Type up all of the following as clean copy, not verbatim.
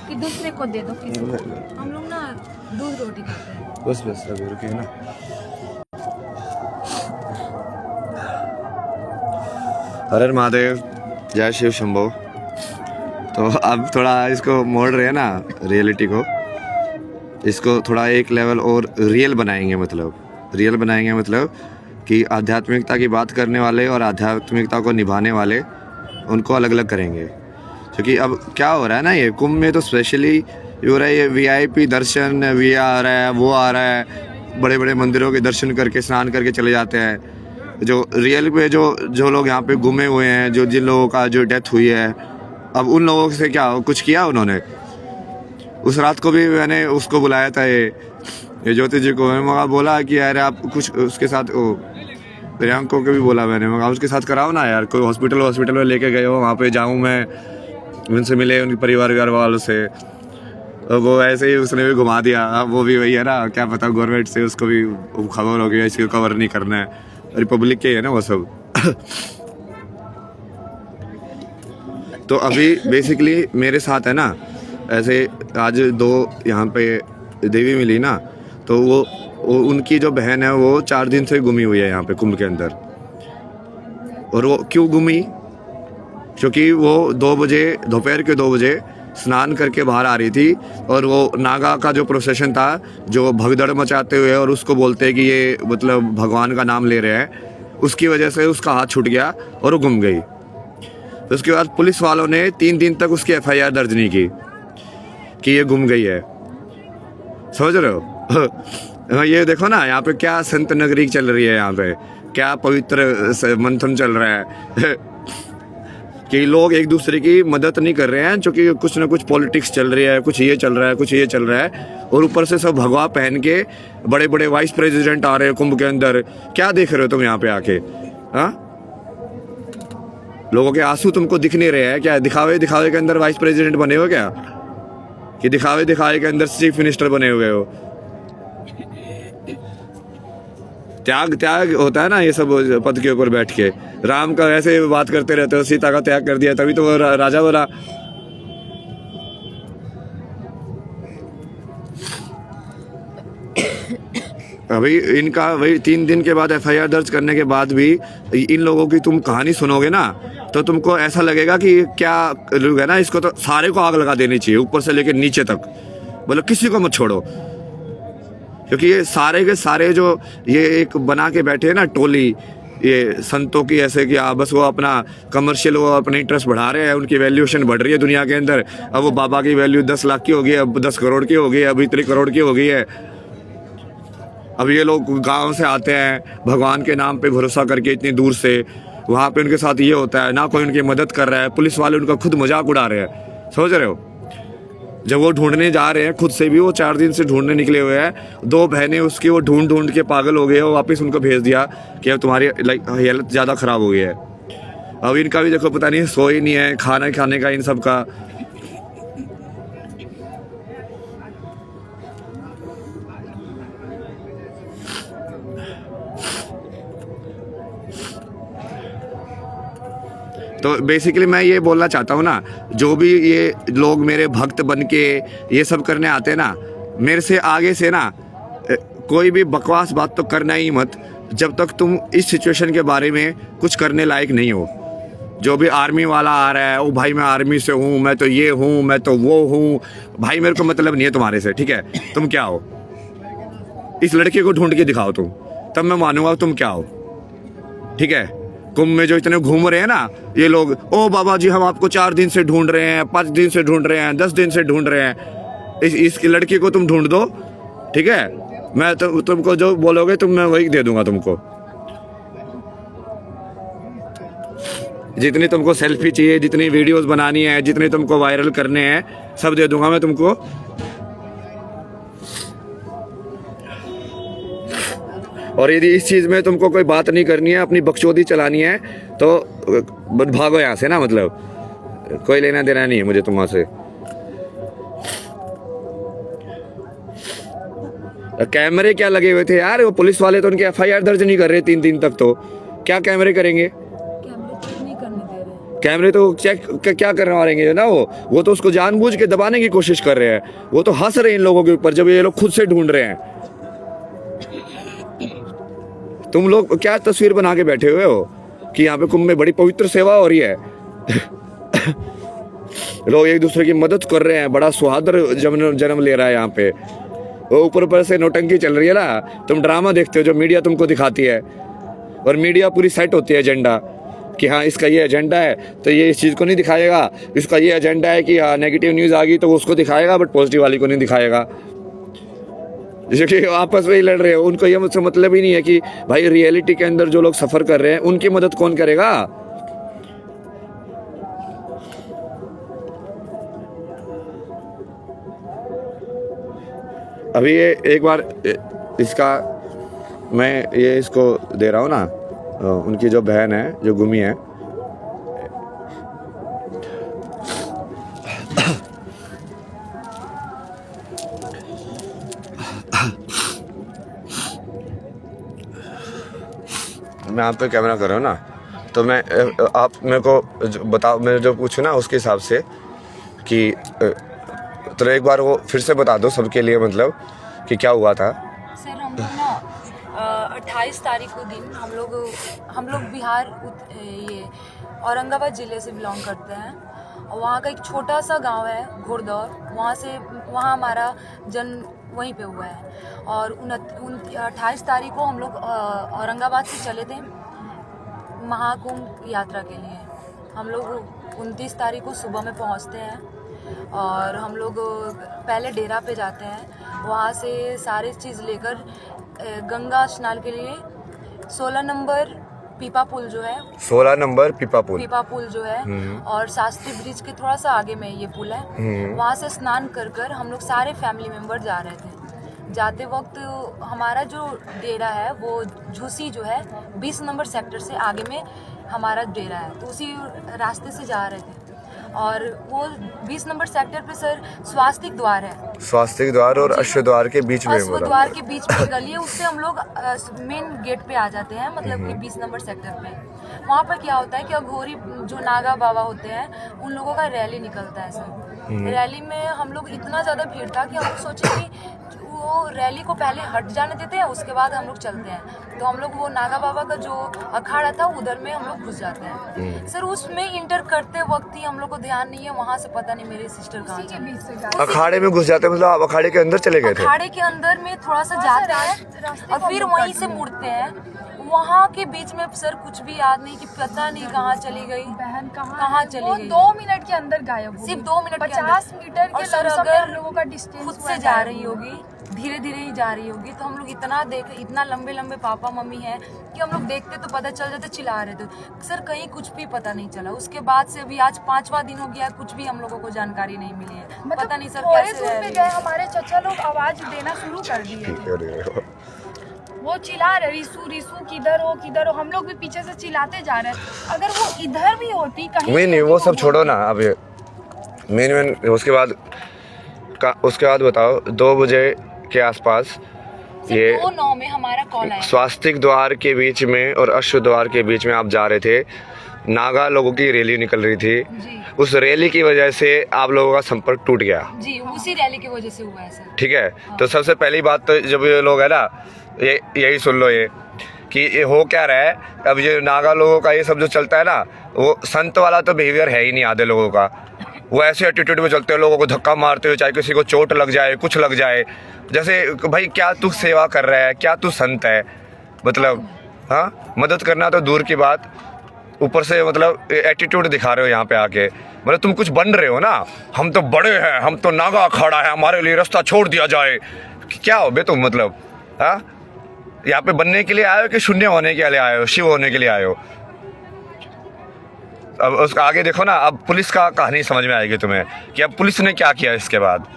कि दूसरे को दे दो किसी को। हम लोग ना दूध रोटी खाते हैं। बस बस अभी रुकिए ना। हर हर महादेव, जय शिव शंभो। तो अब थोड़ा इसको मोड़ रहे हैं ना रियलिटी को, इसको थोड़ा एक लेवल और रियल बनाएंगे। मतलब रियल बनाएंगे मतलब कि आध्यात्मिकता की बात करने वाले और आध्यात्मिकता को निभाने वाले उनको अलग अलग करेंगे। क्योंकि अब क्या हो रहा है ना, ये कुंभ में तो स्पेशली हो रहा है ये VIP दर्शन, भी आ रहा है, वो आ रहा है, बड़े बड़े मंदिरों के दर्शन करके स्नान करके चले जाते हैं। जो रियल में जो लोग यहाँ पे घूमे हुए हैं, जो जिन लोगों का जो डेथ हुई है, अब उन लोगों से क्या कुछ किया उन्होंने? उस रात को भी मैंने उसको बुलाया था, ये ज्योति जी को। मैं बोला कि यार आप कुछ उसके साथ प्रियंक को भी बोला मैंने, मगर उसके साथ कराओ ना यार, कोई हॉस्पिटल में लेके गए हो, वहाँ पे जाऊँ मैं, उनसे मिले, उनके परिवार वालों से। वो ऐसे ही उसने भी घुमा दिया। अब वो भी वही है ना, क्या पता गवर्नमेंट से उसको भी खबर हो गई इसको कवर नहीं करना है, रिपब्लिक के है ना वो सब। तो अभी बेसिकली मेरे साथ है ना, ऐसे आज 2 यहाँ पे देवी मिली ना, तो वो उनकी जो बहन है वो 4 दिन से गुमी हुई है यहाँ पे कुंभ के अंदर। और वो क्यों गुमी? क्योंकि वो 2 बजे, दोपहर के 2 बजे स्नान करके बाहर आ रही थी, और वो नागा का जो प्रोसेशन था, जो भगदड़ मचाते हुए और उसको बोलते हैं कि ये मतलब भगवान का नाम ले रहे हैं, उसकी वजह से उसका हाथ छूट गया और वो गुम गई। तो उसके बाद पुलिस वालों ने 3 दिन तक उसकी FIR दर्ज नहीं की कि ये गुम गई है। समझ रहे हो? ये देखो ना, यहाँ पे क्या संत नगरी चल रही है, यहाँ पे क्या पवित्र मंथन चल रहा है। कि लोग एक दूसरे की मदद नहीं कर रहे हैं, क्योंकि कुछ ना कुछ पॉलिटिक्स चल रही है, कुछ ये चल रहा है, कुछ ये चल रहा है, और ऊपर से सब भगवा पहन के बड़े बड़े वाइस प्रेसिडेंट आ रहे हैं कुंभ के अंदर। क्या देख रहे हो तुम यहाँ पे आके? हाँ, लोगों के आंसू तुमको दिख नहीं रहे हैं क्या? दिखावे के अंदर वाइस प्रेसिडेंट बने हो क्या? कि दिखावे के अंदर चीफ मिनिस्टर बने हुए हो? त्याग होता है ना ये सब पद के ऊपर बैठ के। राम का ऐसे बात करते रहते हो, सीता का त्याग कर दिया तभी तो वो राजा बना। अभी इनका वही 3 दिन के बाद FIR दर्ज करने के बाद भी इन लोगों की तुम कहानी सुनोगे ना, तो तुमको ऐसा लगेगा कि क्या लोग है ना, इसको तो सारे को आग लगा देनी चाहिए, ऊपर से लेकर नीचे तक, मतलब किसी को मत छोड़ो। क्योंकि ये सारे के सारे जो ये एक बना के बैठे हैं ना टोली, ये संतों की, ऐसे कि बस वो अपना कमर्शियल, वो अपने इंटरेस्ट बढ़ा रहे हैं, उनकी वैल्यूएशन बढ़ रही है दुनिया के अंदर। अब वो बाबा की वैल्यू 10 लाख की हो गई, अब 10 करोड़ की हो गई, अब इतनी करोड़ की हो गई है। अब ये लोग गांव से आते हैं भगवान के नाम पे भरोसा करके इतनी दूर से, वहाँ पे उनके साथ ये होता है ना, कोई उनकी मदद कर रहा है, पुलिस वाले उनका खुद मजाक उड़ा रहे हैं। समझ रहे हो? जब वो ढूंढने जा रहे हैं, खुद से भी वो 4 दिन से ढूंढने निकले हुए हैं, 2 बहनें उसकी वो ढूंढ के पागल हो गए, और वापस उनको भेज दिया कि अब तुम्हारी हालत ज़्यादा ख़राब हो गई है। अब इनका भी देखो, पता नहीं सो ही नहीं है, खाना खाने का इन सब का। तो बेसिकली मैं ये बोलना चाहता हूँ ना, जो भी ये लोग मेरे भक्त बन के ये सब करने आते हैं ना, मेरे से आगे से ना कोई भी बकवास बात तो करना ही मत, जब तक तुम इस सिचुएशन के बारे में कुछ करने लायक नहीं हो। जो भी आर्मी वाला आ रहा है, ओ भाई मैं आर्मी से हूँ, मैं तो ये हूँ, मैं तो वो हूँ, भाई मेरे को मतलब नहीं है तुम्हारे से, ठीक है? तुम क्या हो? इस लड़के को ढूंढ के दिखाओ तुम, तब मैं मानूंगा तुम क्या हो, ठीक है? कुंभ में जो इतने घूम रहे हैं ना ये लोग, ओ बाबा जी हम आपको 4 दिन से ढूंढ रहे हैं, 5 दिन से ढूंढ रहे हैं, 10 दिन से ढूंढ रहे हैं, इस लड़की को तुम ढूंढ दो, ठीक है? मैं तो तुमको जो बोलोगे तुम, मैं वही दे दूंगा तुमको। जितनी तुमको सेल्फी चाहिए, जितनी वीडियोस बनानी है, जितने तुमको वायरल करने हैं, सब दे दूंगा मैं तुमको। और यदि इस चीज़ में तुमको कोई बात नहीं करनी है, अपनी बकचोदी चलानी है, तो भागो यहाँ से ना, मतलब कोई लेना देना नहीं है मुझे तुम से। कैमरे क्या लगे हुए थे यार, वो पुलिस वाले तो उनके FIR दर्ज नहीं कर रहे 3 दिन तक, तो क्या कैमरे करेंगे? कैमरे तो चेक क्या करने वालेंगे ना, वो तो उसको जानबूझ के दबाने की कोशिश कर रहे हैं। वो तो हंस रहे हैं इन लोगों के ऊपर जब ये लोग खुद से ढूंढ रहे हैं। तुम लोग क्या तस्वीर बना के बैठे हुए हो कि यहाँ पे कुंभ में बड़ी पवित्र सेवा हो रही है। लोग एक दूसरे की मदद कर रहे हैं, बड़ा सुहादर जन्म ले रहा है यहाँ पे। वो ऊपर से नौटंकी चल रही है ना, तुम ड्रामा देखते हो जो मीडिया तुमको दिखाती है, और मीडिया पूरी सेट होती है एजेंडा कि हाँ इसका ये एजेंडा है तो ये इस चीज़ को नहीं दिखाएगा, इसका ये एजेंडा है कि हाँ नेगेटिव न्यूज़ आ गई तो वो उसको दिखाएगा बट पॉजिटिव वाली को नहीं दिखाएगा। जैसे कि आपस में ही लड़ रहे हो, उनको ये मुझसे मतलब ही नहीं है कि भाई रियलिटी के अंदर जो लोग सफ़र कर रहे हैं उनकी मदद कौन करेगा। अभी ये एक बार इसका मैं ये इसको दे रहा हूँ ना, उनकी जो बहन है जो गुमी है, मैं आप पे कैमरा कर रहा हूँ ना, तो मैं आप मेरे को बताओ, मैं जो पूछूँ ना उसके हिसाब से कि तो एक बार वो फिर से बता दो सबके लिए, मतलब कि क्या हुआ था। सर हम लोग ना 28 तारीख को दिन हम लोग बिहार ये औरंगाबाद ज़िले से बिलोंग करते हैं, और वहाँ का एक छोटा सा गांव है घोड़दौर, वहाँ हमारा जन्म वहीं पे हुआ है। और 28 तारीख को हम लोग औरंगाबाद से चले थे महाकुंभ यात्रा के लिए। हम लोग 29 तारीख को सुबह में पहुँचते हैं और हम लोग पहले डेरा पे जाते हैं, वहाँ से सारी चीज़ लेकर गंगा स्नान के लिए 16 नंबर पीपा पुल जो है, 16 नंबर पीपा पुल जो है और शास्त्री ब्रिज के थोड़ा सा आगे में ये पुल है, वहाँ से स्नान कर हम लोग सारे फैमिली मेम्बर जा रहे थे। जाते वक्त हमारा जो डेरा है वो झूसी जो है 20 नंबर सेक्टर से आगे में हमारा डेरा है, तो उसी रास्ते से जा रहे थे। और वो 20 नंबर सेक्टर पे सर स्वास्तिक द्वार है, स्वास्तिक द्वार और अश्व द्वार के बीच में, अश्व द्वार के बीच में गली है, उससे हम लोग मेन गेट पे आ जाते हैं, मतलब कि 20 नंबर सेक्टर पे। वहाँ पर क्या होता है कि अघोरी जो नागा बाबा होते हैं उन लोगों का रैली निकलता है सर। रैली में हम लोग इतना ज़्यादा भीड़ था कि हम लोग सोचे कि वो रैली को पहले हट जाने देते हैं, उसके बाद हम लोग चलते हैं। तो हम लोग वो नागा बाबा का जो अखाड़ा था उधर में हम लोग घुस जाते हैं सर। उसमें इंटर करते वक्त ही हम लोग को ध्यान नहीं है, वहाँ से पता नहीं मेरी सिस्टर कहाँ के बीच से अखाड़े में घुस जाते हैं, मतलब आप अखाड़े के अंदर चले गए थे? अखाड़े के अंदर में थोड़ा सा जाते हैं और फिर वहीं से मुड़ते हैं। वहाँ के बीच में सर कुछ भी याद नहीं कि पता नहीं कहाँ चली गई बहन, कहाँ चली गई। 2 मिनट के अंदर गायब, सिर्फ 2 मिनट 50 मीटर के सर अगर लोगों का डिस्टेंस खुद से जा रही होगी, धीरे धीरे ही जा रही होगी, तो हम लोग इतना लंबे लंबे पापा मम्मी हैं कि हम लोग देखते तो पता चल जाते, चिल्ला रहे थे सर, कहीं कुछ भी पता नहीं चला। उसके बाद से अभी आज 5वां दिन हो गया, कुछ भी हम लोगों को जानकारी नहीं मिली है, पता नहीं सर कैसे गए। हमारे चचा लोग आवाज देना शुरू कर दिए, वो चिल्ला रहे रिसू किधर हो, हम लोग भी पीछे से चिल्लाते जा रहे हैं। अगर वो इधर भी होती कहीं नहीं, वो सब छोड़ो ना अब मेन उसके बाद बताओ 2 बजे के आसपास ये 2:09 में हमारा कॉल आया, स्वास्तिक द्वार के बीच में और अश्व द्वार के बीच में आप जा रहे थे, नागा लोगों की रैली निकल रही थी जी। उस रैली की वजह से आप लोगों का संपर्क टूट गया जी, उसी रैली की वजह से हुआ है सर। ठीक है हाँ। तो सबसे पहली बात तो जब ये लोग है ना यही सुन लो ये कि ये हो क्या रहा है। अब ये नागा लोगों का ये सब जो चलता है ना, वो संत वाला तो बिहेवियर है ही नहीं आधे लोगों का। वो ऐसे एटीट्यूड में चलते हैं, लोगों को धक्का मारते हुए, चाहे किसी को चोट लग जाए कुछ लग जाए, जैसे भाई क्या तू सेवा कर रहा है, क्या तू संत है, मतलब हाँ मदद करना तो दूर की बात, ऊपर से मतलब एटीट्यूड दिखा रहे हो यहाँ पे आके, मतलब तुम कुछ बन रहे हो ना, हम तो बड़े हैं, हम तो नागा अखाड़ा है, हमारे लिए रास्ता छोड़ दिया जाए। क्या हो बे तुम, मतलब हाँ यहाँ पे बनने के लिए आए हो कि शून्य होने के लिए आए हो, शिव होने के लिए आए हो? अब उसका आगे देखो ना, अब पुलिस का कहानी समझ में आएगी तुम्हें कि अब पुलिस ने क्या किया इसके बाद।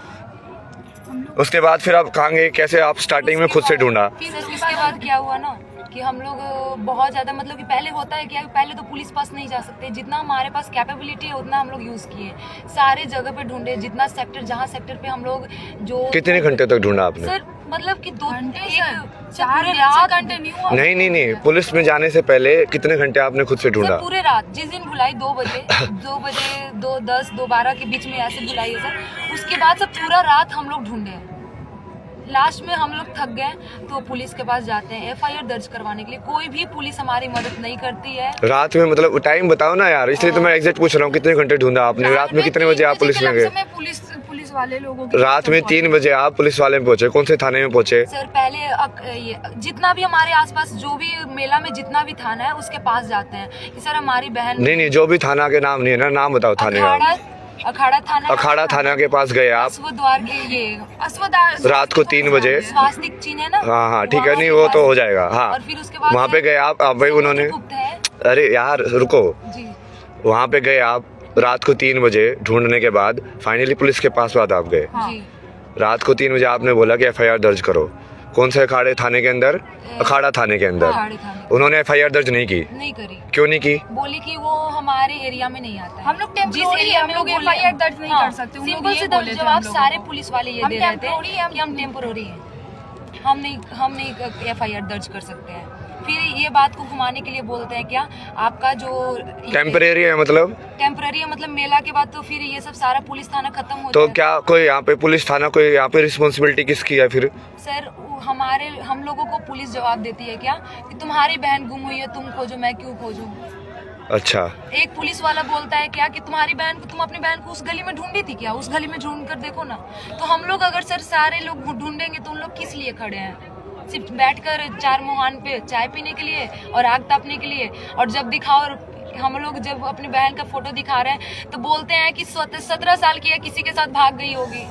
उसके बाद फिर आप कहेंगे कैसे आप स्टार्टिंग में खुद से ढूंढा। इसके बाद क्या हुआ ना कि हम लोग बहुत ज़्यादा, मतलब कि पहले होता है क्या, पहले तो पुलिस पास नहीं जा सकते, जितना हमारे पास कैपेबिलिटी है उतना हम लोग यूज़ किए, सारे जगह पे ढूंढे, जितना सेक्टर, जहाँ सेक्टर पे हम लोग जो। कितने घंटे तक ढूंढा आपने? सर मतलब कि 2 घंटे एक सर, पूरे 4 रात कंटिन्यू। नहीं, पुलिस में जाने से पहले कितने घंटे आपने खुद से सर ढूंढा? पूरे रात, जिस दिन बुलाई 2 बजे 2:10 2:12 के बीच में ऐसे बुलाई है सर। उसके बाद सर पूरा रात हम लोग ढूंढे हैं। लास्ट में हम लोग थक गए तो पुलिस के पास जाते हैं एफआईआर दर्ज करवाने के लिए। कोई भी पुलिस हमारी मदद नहीं करती है। रात में मतलब टाइम बताओ ना यार, इसलिए तो मैं एग्जैक्ट पूछ रहा हूँ कितने घंटे ढूंढा आपने? रात में कितने बजे आप पुलिस में गए? पुलिस वाले लोगों के रात में 3 बजे आप पुलिस वाले में पहुंचे। कौन से थाने में पहुंचे? सर पहले ये जितना भी हमारे आसपास जो भी मेला में जितना भी थाना है उसके पास जाते हैं कि सर हमारी बहन। नहीं, जो भी थाना के नाम नहीं है ना, नाम बताओ थाने का। अखाड़ा थाना के पास गए आप अश्वद्वार के ये रात को 3 बजे। स्वास्तिक चिन्ह है ना। हाँ ठीक है, नहीं वो तो हो जाएगा। हाँ, और फिर उसके बाद वहाँ पे गए आप भाई उन्होंने। गुप्त है अरे यार रुको, जी। वहाँ पे गए आप रात को 3 बजे ढूंढने के बाद फाइनली पुलिस के पास बाद आप गए। जी रात को 3 बजे आपने बोला कि एफआईआर दर्ज करो। कौन से अखाड़े थाने के अंदर? अखाड़ा थाने के अंदर। अखाड़े थाने। उन्होंने एफआईआर दर्ज नहीं की? नहीं करी। क्यों नहीं की? बोली कि वो हमारे एरिया में नहीं आता है। हम लोग टेम्पोररी है, हम लोग एफआईआर दर्ज नहीं कर सकते। सिंपल से जवाब सारे पुलिस वाले ये दे रहे थे कि हम टेम्पोररी हैं, हम नहीं एफआईआर दर्ज कर सकते हैं। फिर ये बात को घुमाने के लिए बोलते हैं क्या आपका जो टेम्परेरी है मतलब? टेम्पररी है मतलब मेला के बाद तो फिर ये सब सारा पुलिस थाना खत्म हो तो जाए। क्या कोई यहाँ पे पुलिस थाना कोई यहाँ पे रिस्पॉन्सिबिलिटी किसकी है फिर? सर हम लोगों को पुलिस जवाब देती है क्या कि तुम्हारी बहन गुम हुई है, तुम खोजो, मैं क्यों खोजूं? अच्छा, एक पुलिस वाला बोलता है क्या कि तुम्हारी बहन को, तुम अपनी बहन को उस गली में ढूंढी थी क्या? उस गली में ढूंढ कर देखो ना। तो हम लोग अगर सर सारे लोग ढूंढेंगे तो उन लोग किस लिए खड़े हैं? सिर्फ बैठकर 4 मुहान पे चाय पीने के लिए और आग तापने के लिए। और जब दिखाओ, हम लोग जब अपनी बहन का फोटो दिखा रहे हैं तो बोलते हैं कि 17 साल की है, किसी के साथ भाग गई होगी।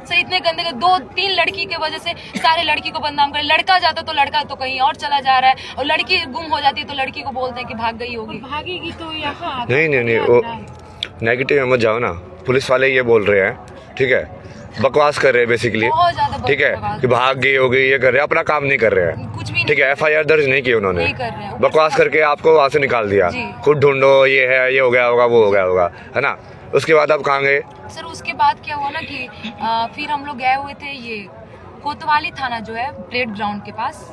सर इतने गंदे 2-3 लड़की के वजह से सारे लड़की को बदनाम कर। लड़का जाता तो लड़का तो कहीं और चला जा रहा है, और लड़की गुम हो जाती है तो लड़की को बोलते हैं कि भाग गई होगी। भागेगी तो यहाँ नहीं वो नेगेटिव में मत जाओ ना। पुलिस वाले ये बोल रहे हैं, ठीक है, बकवास कर रहे हैं बेसिकली, बहुत ज्यादा ठीक है, कि भाग गई होगी, ये कर रहे हैं, अपना काम नहीं कर रहे हैं, कुछ भी ठीक है। एफआईआर दर्ज नहीं की उन्होंने, नहीं कर रहे हैं। बकवास करके आपको वहाँ से निकाल दिया। जी। खुद ढूंढो, ये है, ये हो गया होगा, वो हो गया होगा, है ना। उसके बाद आप कहाँ गए? सर उसके बाद क्या हुआ ना कि फिर हम लोग गए हुए थे ये कोतवाली थाना जो है परेड ग्राउंड के पास,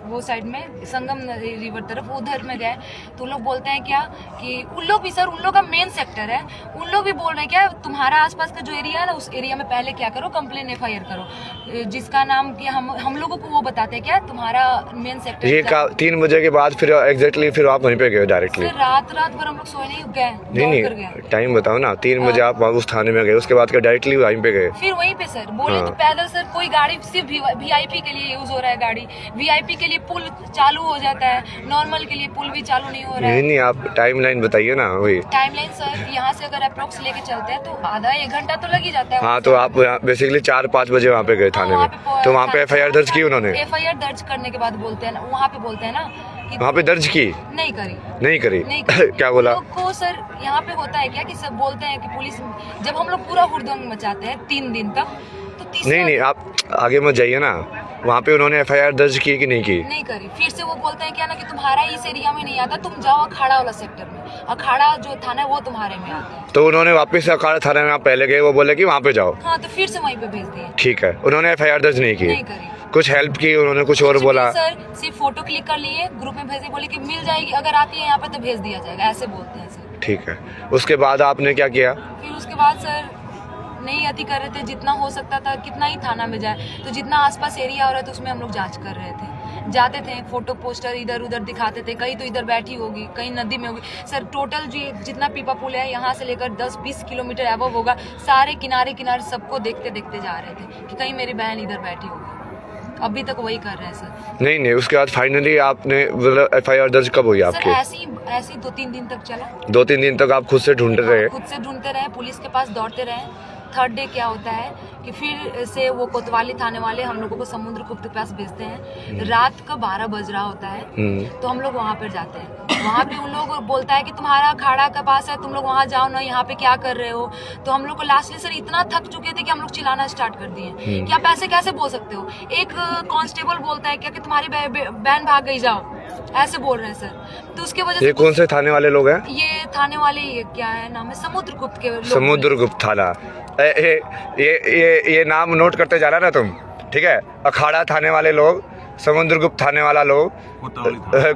वो साइड में संगम रिवर तरफ, उधर में गए तो लोग बोलते हैं क्या कि उन लोग भी, सर उन लोग का मेन सेक्टर है, उन लोग भी बोल रहे हैं क्या तुम्हारा आसपास का जो एरिया है ना उस एरिया में पहले क्या करो, कंप्लेन एफआईआर करो, जिसका नाम कि हम लोगों को वो बताते हैं क्या तुम्हारा मेन सेक्टर। ये 3 बजे के बाद फिर एग्जैक्टली फिर आप वहीं पे गए डायरेक्टली? रात भर हम लोग सोए नहीं, गए नहीं टाइम बताओ ना। 3 बजे आप उस थाने में गए, उसके बाद क्या डायरेक्टली वहीं पे गए? फिर वहीं पे सर बोले कि पैदल सर कोई गाड़ी सिर्फ वीआईपी के लिए यूज हो रहा है, गाड़ी वीआईपी के लिए पुल चालू हो जाता है, नॉर्मल के लिए पुल भी चालू नहीं हो रहा है। नहीं आप टाइमलाइन बताइए ना। वही टाइमलाइन सर, यहाँ से अगर अप्रोक्स लेके चलते हैं तो आधा 1 घंटा तो लग ही जाता है। हाँ, तो आप बेसिकली 4-5 बजे वहाँ पे गए थाने में, तो वहाँ पे एफआईआर दर्ज की उन्होंने? एफआईआर दर्ज करने के बाद बोलते हैं ना, वहाँ पे बोलते हैं ना कि वहाँ पे दर्ज की? नहीं करी। नहीं करी? क्या बोला? लोग को सर यहाँ पे होता है क्या कि सब बोलते हैं कि पुलिस, जब हम लोग पूरा हुड़दंग मचाते हैं 3 दिन तक, तो नहीं आप आगे मत जाइए ना। वहाँ पे उन्होंने एफआईआर दर्ज की कि नहीं की? नहीं करी। फिर से वो बोलते हैं क्या ना कि तुम्हारा इस एरिया में नहीं आता, तुम जाओ अखाड़ा वाला सेक्टर में, अखाड़ा जो थाना है वो तुम्हारे में आता है। तो उन्होंने वापस से अखाड़ा थाने में आप पहले गए, वो बोले कि वहाँ पे जाओ। हाँ, तो फिर से वहीं पे भेज दिए। ठीक है, उन्होंने एफआईआर दर्ज नहीं की? नहीं करी। कुछ हेल्प की उन्होंने, कुछ और बोला? सर सिर्फ फोटो क्लिक कर लिए, ग्रुप में भेजे, बोले कि मिल जाएगी, अगर आती है यहाँ पे तो भेज दिया जाएगा, ऐसे बोलते हैं सर। ठीक है, उसके बाद आपने क्या किया? फिर उसके बाद सर नहीं अति कर रहे थे, जितना हो सकता था कितना ही थाना में जाए, तो जितना आसपास एरिया हो रहा था उसमें हम लोग जांच कर रहे थे। जाते थे, फोटो पोस्टर इधर उधर दिखाते थे, कहीं तो इधर बैठी होगी, कहीं नदी में होगी। सर टोटल जितना पीपा पुल है यहाँ से लेकर 10-20 किलोमीटर अबव होगा, सारे किनारे सबको देखते देखते जा रहे थे कि कहीं मेरी बहन इधर बैठी होगी। अभी तक वही कर रहे हैं सर। नहीं उसके बाद फाइनली आपने मतलब एफआईआर दर्ज कब हुई आपकी? सर ऐसी 2-3 दिन तक चला। 2-3 दिन तक आप खुद से ढूंढते रहे? खुद से ढूंढते रहे, पुलिस के पास दौड़ते रहे। 3rd डे क्या होता है कि फिर से वो कोतवाली थाने वाले हम लोगों को समुद्र गुप्त के पास भेजते हैं। रात का 12 बज रहा होता है, तो हम लोग वहाँ पर जाते हैं। वहाँ पे उन लोग बोलता है कि तुम्हारा अखाड़ा के पास है, तुम लोग वहाँ जाओ ना, यहाँ पे क्या कर रहे हो। तो हम लोग को लास्टली सर इतना थक चुके थे कि हम लोग चिल्लाना स्टार्ट कर दिए कि आप ऐसे कैसे बोल सकते हो। एक कांस्टेबल बोलता है क्या कि तुम्हारी बहन भाग गई, जाओ, ऐसे बोल रहे हैं सर। तो उसके वजह से ये कौन से थाने वाले लोग हैं? ये थाने वाले, ये क्या है नाम है, समुद्रगुप्त के लोग। समुद्रगुप्त थाना। ये नाम नोट करते जा रहा ना तुम? ठीक है। अखाड़ा थाने वाले लोग, समुद्रगुप्त थाने वाला लोग,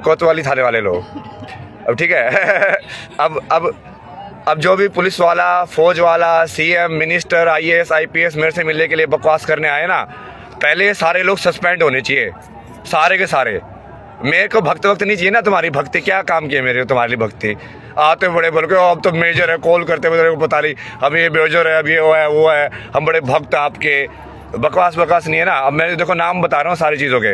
कोतवाली थाने वाले लोग। अब ठीक है। अब जो भी पुलिस वाला, फौज वाला, सीएम, मिनिस्टर, आईएएस, आईपीएस मेरे से मिलने के लिए बकवास करने आए ना, पहले ये सारे लोग सस्पेंड होने चाहिए, सारे के सारे। मेरे को वक्त नहीं चाहिए ना तुम्हारी भक्ति। क्या काम किए मेरे तुम्हारी भक्ति? आते बड़े बोल के अब तो मेजर है, कॉल करते हुए पता नहीं अब ये मेजर है, अब ये वो है, हम बड़े भक्त आपके। बकवास नहीं है ना। अब मैं देखो नाम बता रहा हूँ सारी चीज़ों के,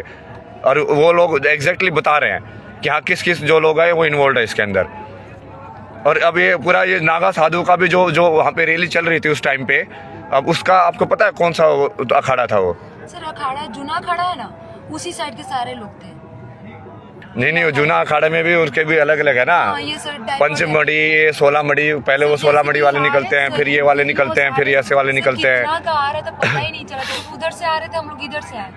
और वो लोग एग्जैक्टली बता रहे हैं कि हाँ किस किस जो लोग हैं वो इन्वॉल्व है इसके अंदर। और अब ये पूरा ये नागा साधु का भी जो वहाँ पे रैली चल रही थी उस टाइम पे, अब उसका आपको पता है कौन सा अखाड़ा था वो? सर अखाड़ा जूना अखाड़ा है ना, उसी साइड के सारे लोग थे। नहीं वो जूना अखाड़े में भी उनके भी अलग अलग है ना। ये सर पंचमढ़ी, ये 16 मढ़ी, पहले वो 16 मढ़ी वाले निकलते हैं, फिर ये वाले निकलते हैं, फिर ऐसे वाले निकलते हैं। आ रहा था पता ही नहीं चला, तो उधर से आ रहे थे हम लोग, इधर से आए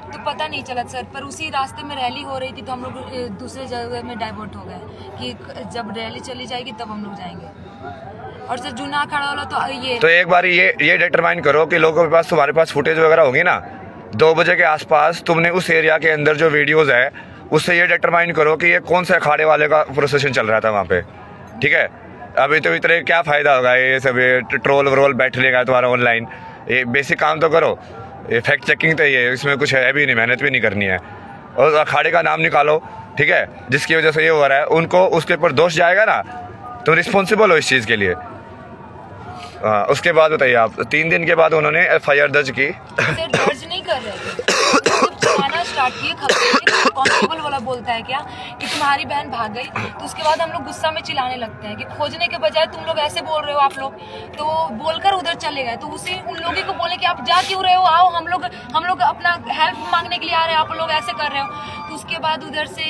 तो पता नहीं चला सर। पर उसी रास्ते में रैली हो रही थी तो हम लोग दूसरे जगह में डाइवर्ट हो गए कि जब रैली चली जाएगी तब हम लोग जाएंगे। और सर जूना अखाड़ा वाला तो एक बार ये डिटरमाइन करो कि लोगों के पास, तुम्हारे पास फुटेज वगैरह होगी ना, 2 बजे के आसपास तुमने उस एरिया के अंदर जो वीडियोज है उससे ये डिटरमाइन करो कि ये कौन से अखाड़े वाले का प्रोसेशन चल रहा था वहाँ पे, ठीक है। अभी तो इतने क्या फ़ायदा होगा ये सब, ये ट्रोल व्रोल बैठ लेगा तुम्हारा ऑनलाइन। ये बेसिक काम तो करो, ये फैक्ट चेकिंग तो ये, इसमें कुछ है भी नहीं, मेहनत भी नहीं करनी है। और अखाड़े का नाम निकालो, ठीक है, जिसकी वजह से ये हो रहा है, उनको उसके ऊपर दोष जाएगा ना, तुम रिस्पॉन्सिबल हो इस चीज़ के लिए। हाँ, उसके बाद बताइए आप, 3 दिन के बाद उन्होंने FIR दर्ज की। दर्ज नहीं कर रहे थे, छुपाना स्टार्ट किए। कांस्टेबल वाला बोलता है क्या कि तुम्हारी बहन भाग गई, तो उसके बाद हम लोग गुस्सा में चिल्लाने लगते हैं कि खोजने के बजाय तुम लोग ऐसे बोल रहे हो आप लोग, तो बोलकर उधर चले गए। तो उसी उन लोगों को बोले कि आप जा क्यों रहे हो, आओ हम लोग अपना हेल्प मांगने के लिए आ रहे हैं, आप लोग ऐसे कर रहे हो। तो उसके बाद उधर से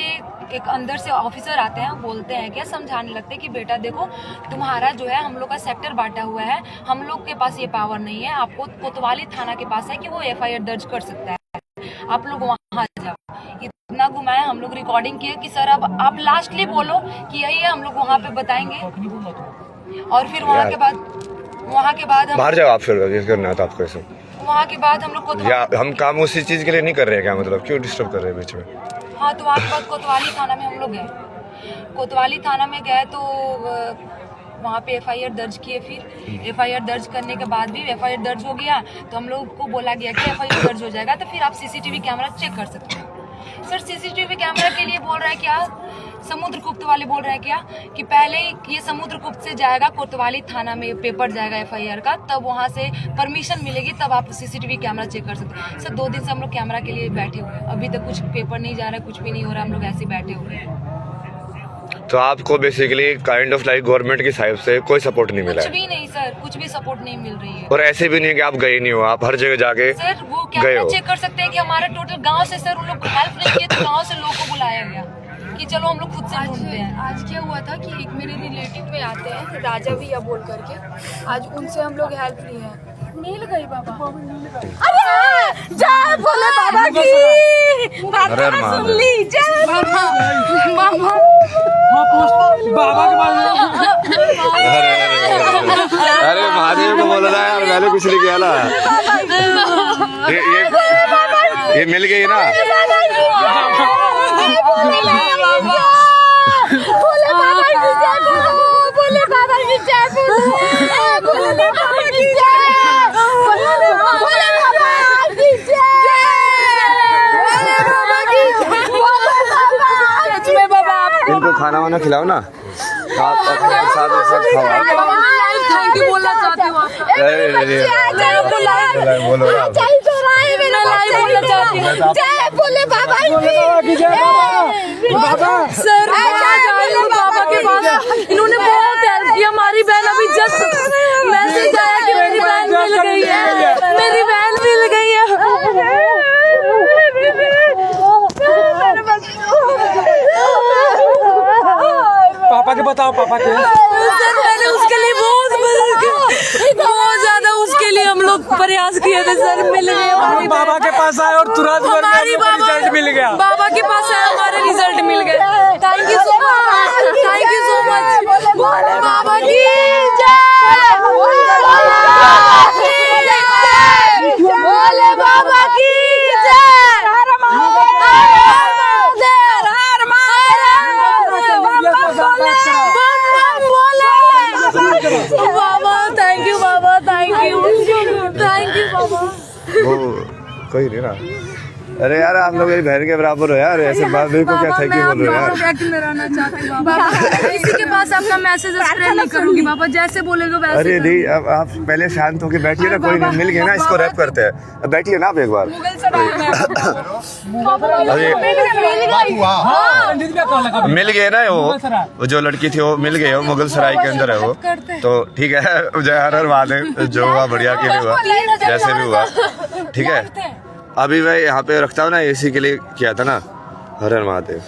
एक अंदर से ऑफिसर आते हैं, बोलते हैं क्या, समझाने लगते हैं कि बेटा देखो तुम्हारा जो है हम लोग का सेक्टर बांटा हुआ है, हम लोग के पास ये पावर नहीं है, आपको कोतवाली थाना के पास है कि वो FIR दर्ज कर सकता है, आप लोग वहाँ जाओ। इतना घुमाया, हम लोग रिकॉर्डिंग किए कि सर अब आप लास्टली बोलो कि यही है, हम लोग वहाँ पे बताएंगे। और फिर वहाँ के बाद हम बाहर जाओ आप, फिर करना था आपको ऐसे। वहाँ के बाद हम लोग या हम काम उसी चीज़ के लिए नहीं कर रहे हैं क्या, मतलब क्यों डिस्टर्ब कर रहे हैं बीच में? हाँ, तो वहाँ के बाद कोतवाली थाना में हम लोग गए। कोतवाली थाना में गए तो वहाँ पे FIR दर्ज किए। फिर FIR दर्ज करने के बाद भी FIR दर्ज हो गया तो हम लोग को बोला गया कि FIR दर्ज हो जाएगा तो फिर आप CCTV कैमरा चेक कर सकते हैं। सर CCTV कैमरा के लिए बोल रहा है क्या, समुद्रगुप्त वाले बोल रहे हैं क्या कि पहले ये समुद्रगुप्त से जाएगा, कोतवाली थाना में पेपर जाएगा FIR का, तब वहाँ से परमिशन मिलेगी, तब आप CCTV कैमरा चेक कर सकते हैं। सर 2 दिन से हम लोग कैमरा के लिए बैठे हुए हैं, अभी तक कुछ पेपर नहीं जा रहा है, कुछ भी नहीं हो रहा, हम लोग ऐसे बैठे हुए हैं। तो आपको basically kind of like government की साइड से कोई सपोर्ट नहीं मिला है? कुछ भी नहीं सर, कुछ भी सपोर्ट नहीं मिल रही है। और ऐसे भी नहीं कि आप गए नहीं हो, आप हर जगह जाके सर वो कैमरा चेक कर सकते हैं कि हमारा टोटल गांव से सर उन लोग हेल्प नहीं किए, तो गांव से लोगों को बुलाया गया कि चलो हम लोग खुद से ढूंढते हैं। आज क्या हुआ था कि एक मेरे रिलेटिव में आते हैं राजा भैया बोल करके, आज उनसे हम लोग हेल्प लिए हैं, मिल गई बाबा। अरे जय भोले बाबा की, अरे सुन ली, जय बाबा बाबा के पास। अरे महादेव को बोल रहा है यार, मैंने कुछ नहीं किया ना। ये मिल गई ना। भोले बाबा की जय, भोले बाबा की जय, भोले बाबा की जय, भोले बाबा की जय, इनको खाना वाना खिलाओ ना, साथ खाओ। थैंक यू बोलना चाहती हूँ आपका। बोलो जय भोले बाबा की जय। सर बाबा के पास इन्होंने बहुत हेल्प की, हमारी बहन अभी जस्ट मैसेज आया कि मेरी बहन मिल गई है, मेरी बहन मिल गई है। पापा के बताओ, पापा के। सर मैंने उसके लिए बहुत मदद की, बहुत ज्यादा उसके लिए हम लोग प्रयास किए थे सर, मिल गए हमारी बाबा के पास आए और तुरंत रिजल्ट मिल गया। बाबा के पास आए, हमारे रिजल्ट मिल गए। Thank you so much, thank you so much. बाबा की जय, भोले बाबा की वो कोई नहीं ना। अरे यार आप लोग मेरी बहन के बराबर हो यार, ऐसे बात मेरे को क्या थैंक यू बोल रहे हो यार। में रहना चाहती हूँ बाबा, किसी के पास अपना मैसेज स्प्रेड नहीं करूंगी बाबा, जैसे बोलेगे वैसे अरे नहीं, अब आप पहले शांत होके बैठिए ना, कोई नहीं, मिल गए ना, इसको रैप करते हैं। अब बैठिए ना आप एक बार। अरे मिल गए ना वो जो लड़की थी वो मिल गए, वो मुगल सराय के अंदर है वो, तो ठीक है। जय हर हर महादेव, जो हुआ बढ़िया के लिए हुआ, जैसे भी हुआ ठीक है। अभी मैं यहाँ पे रखता हूँ ना, इसी के लिए किया था ना, हर हर महादेव।